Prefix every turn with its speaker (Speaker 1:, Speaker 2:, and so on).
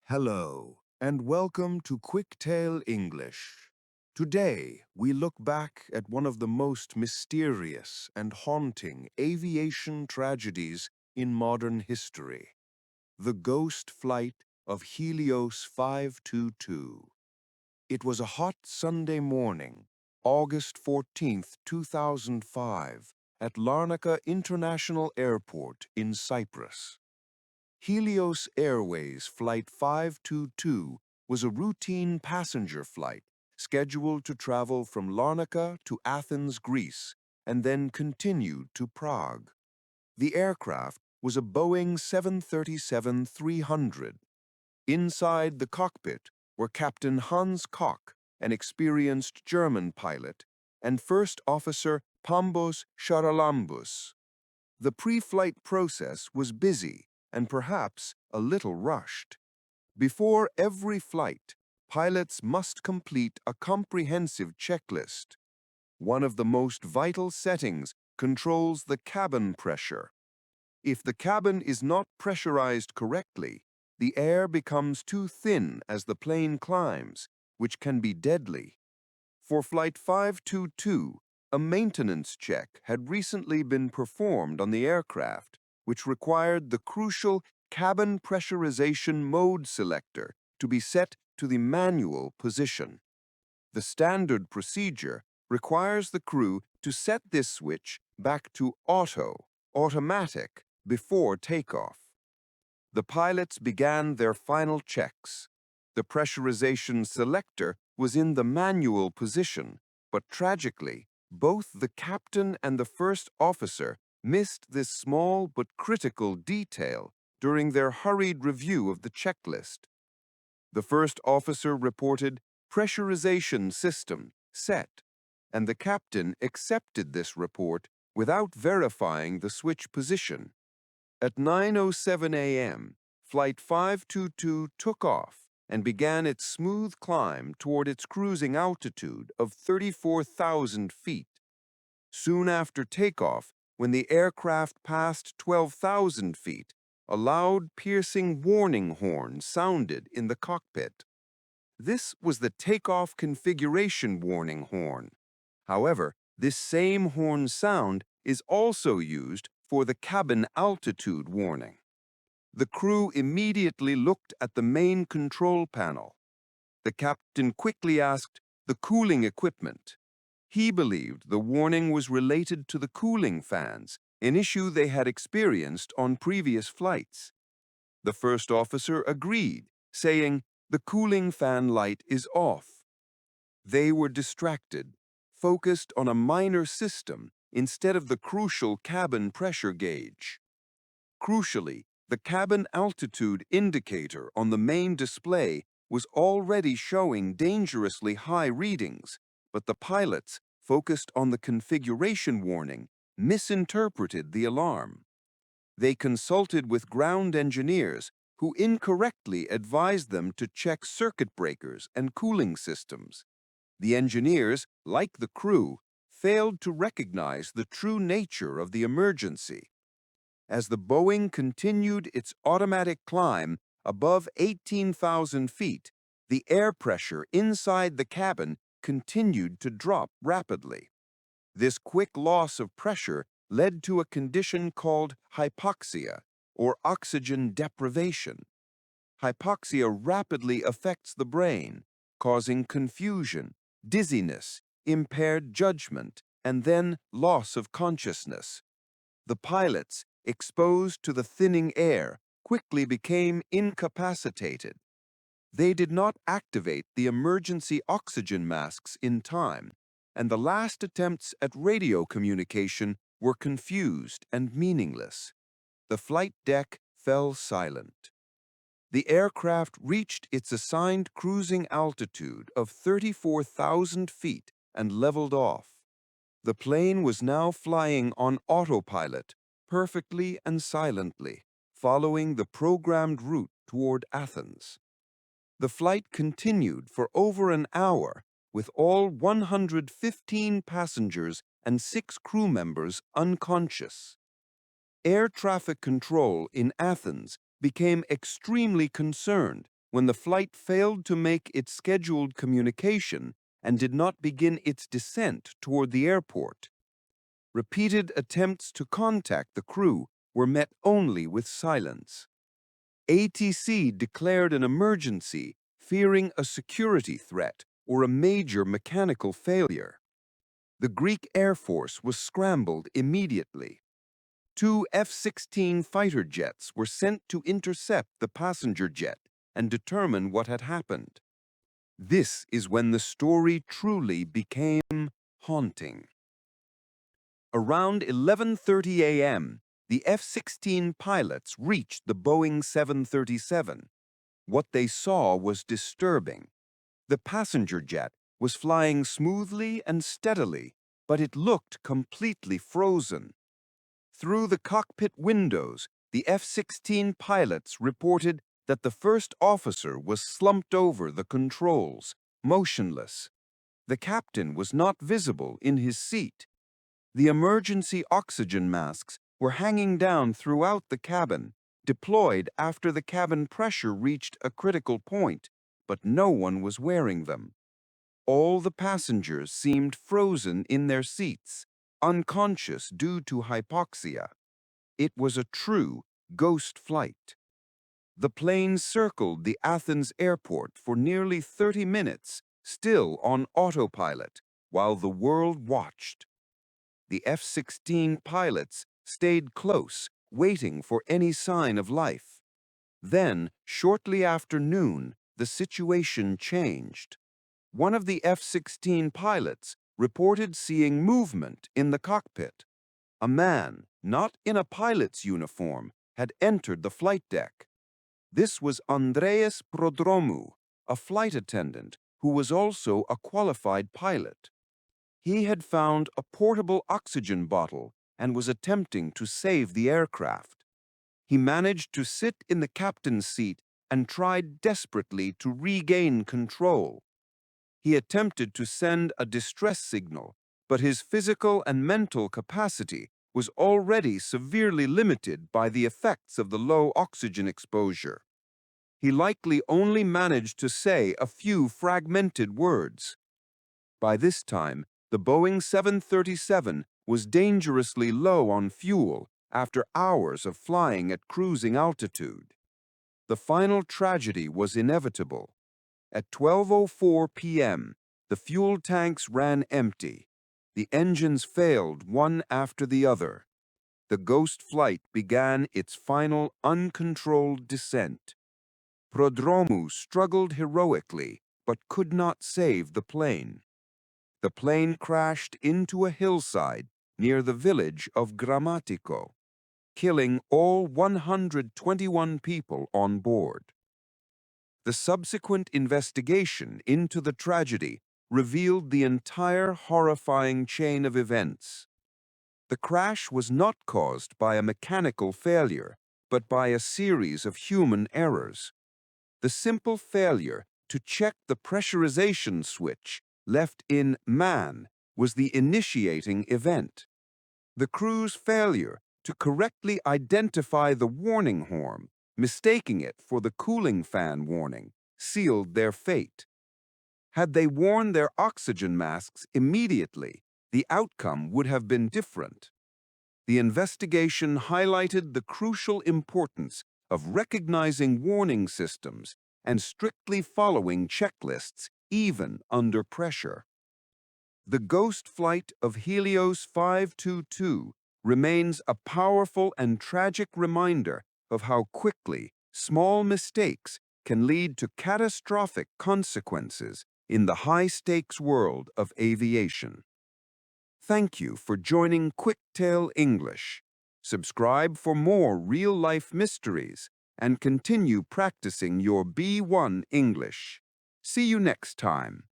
Speaker 1: Hello, and welcome to QuickTale English. Today, we look back at one of the most mysterious and haunting aviation tragedies in modern history, the ghost flight of Helios 522. It was a hot Sunday morning, August 14th, 2005, at Larnaca International Airport in Cyprus. Helios Airways Flight 522 was a routine passenger flight scheduled to travel from Larnaca to Athens, Greece, and then continue to Prague. The aircraft was a Boeing 737-300. Inside the cockpit were Captain Hans Koch, an experienced German pilot, and First Officer Pambos Charalambous. The pre-flight process was busy and perhaps a little rushed. Before every flight, pilots must complete a comprehensive checklist. One of the most vital settings controls the cabin pressure. If the cabin is not pressurized correctly, the air becomes too thin as the plane climbs, which can be deadly. For Flight 522, a maintenance check had recently been performed on the aircraft, which required the crucial cabin pressurization mode selector to be set to the manual position. The standard procedure requires the crew to set this switch back to automatic, before takeoff. The pilots began their final checks. The pressurization selector was in the manual position, but tragically, both the captain and the first officer missed this small but critical detail during their hurried review of the checklist. The first officer reported pressurization system set, and the captain accepted this report without verifying the switch position. At 9:07 a.m., Flight 522 took off and began its smooth climb toward its cruising altitude of 34,000 feet. Soon after takeoff, when the aircraft passed 12,000 feet, a loud, piercing warning horn sounded in the cockpit. This was the takeoff configuration warning horn. However, this same horn sound is also used for the cabin altitude warning. The crew immediately looked at the main control panel. The captain quickly asked the cooling equipment. He believed the warning was related to the cooling fans, an issue they had experienced on previous flights. The first officer agreed, saying, "The cooling fan light is off." They were distracted, focused on a minor system instead of the crucial cabin pressure gauge. Crucially, the cabin altitude indicator on the main display was already showing dangerously high readings, but the pilots, focused on the configuration warning, misinterpreted the alarm. They consulted with ground engineers who incorrectly advised them to check circuit breakers and cooling systems. The engineers, like the crew, failed to recognize the true nature of the emergency. As the Boeing continued its automatic climb above 18,000 feet, the air pressure inside the cabin continued to drop rapidly. This quick loss of pressure led to a condition called hypoxia, or oxygen deprivation. Hypoxia rapidly affects the brain, causing confusion, dizziness, impaired judgment, and then loss of consciousness. The pilots, exposed to the thinning air, quickly became incapacitated. They did not activate the emergency oxygen masks in time, and the last attempts at radio communication were confused and meaningless. The flight deck fell silent. The aircraft reached its assigned cruising altitude of 34,000 feet and leveled off. The plane was now flying on autopilot, perfectly and silently, following the programmed route toward Athens. The flight continued for over an hour, with all 115 passengers and 6 crew members unconscious. Air traffic control in Athens became extremely concerned when the flight failed to make its scheduled communication and did not begin its descent toward the airport. Repeated attempts to contact the crew were met only with silence. ATC declared an emergency, fearing a security threat or a major mechanical failure. The Greek Air Force was scrambled immediately. 2 F-16 fighter jets were sent to intercept the passenger jet and determine what had happened. This is when the story truly became haunting. Around 11:30 a.m., the F-16 pilots reached the Boeing 737. What they saw was disturbing. The passenger jet was flying smoothly and steadily, but it looked completely frozen. Through the cockpit windows, the F-16 pilots reported that the first officer was slumped over the controls, motionless. The captain was not visible in his seat. The emergency oxygen masks were hanging down throughout the cabin, deployed after the cabin pressure reached a critical point, but no one was wearing them. All the passengers seemed frozen in their seats, unconscious due to hypoxia. It was a true ghost flight. The plane circled the Athens airport for nearly 30 minutes, still on autopilot, while the world watched. The F-16 pilots stayed close, waiting for any sign of life. Then, shortly after noon, the situation changed. One of the F-16 pilots reported seeing movement in the cockpit. A man, not in a pilot's uniform, had entered the flight deck. This was Andreas Prodromou, a flight attendant who was also a qualified pilot. He had found a portable oxygen bottle and was attempting to save the aircraft. He managed to sit in the captain's seat and tried desperately to regain control. He attempted to send a distress signal, but his physical and mental capacity was already severely limited by the effects of the low oxygen exposure. He likely only managed to say a few fragmented words. By this time, the Boeing 737 was dangerously low on fuel after hours of flying at cruising altitude. The final tragedy was inevitable. At 12:04 p.m., the fuel tanks ran empty. The engines failed one after the other. The ghost flight began its final uncontrolled descent. Prodromou struggled heroically, but could not save the plane. The plane crashed into a hillside near the village of Grammatico, killing all 121 people on board. The subsequent investigation into the tragedy revealed the entire horrifying chain of events. The crash was not caused by a mechanical failure, but by a series of human errors. The simple failure to check the pressurization switch left in man was the initiating event. The crew's failure to correctly identify the warning horn, mistaking it for the cooling fan warning, sealed their fate. Had they worn their oxygen masks immediately, the outcome would have been different. The investigation highlighted the crucial importance of recognizing warning systems and strictly following checklists, even under pressure. The ghost flight of Helios 522 remains a powerful and tragic reminder of how quickly small mistakes can lead to catastrophic consequences in the high-stakes world of aviation. Thank you for joining QuickTale English. Subscribe for more real-life mysteries and continue practicing your B1 English. See you next time.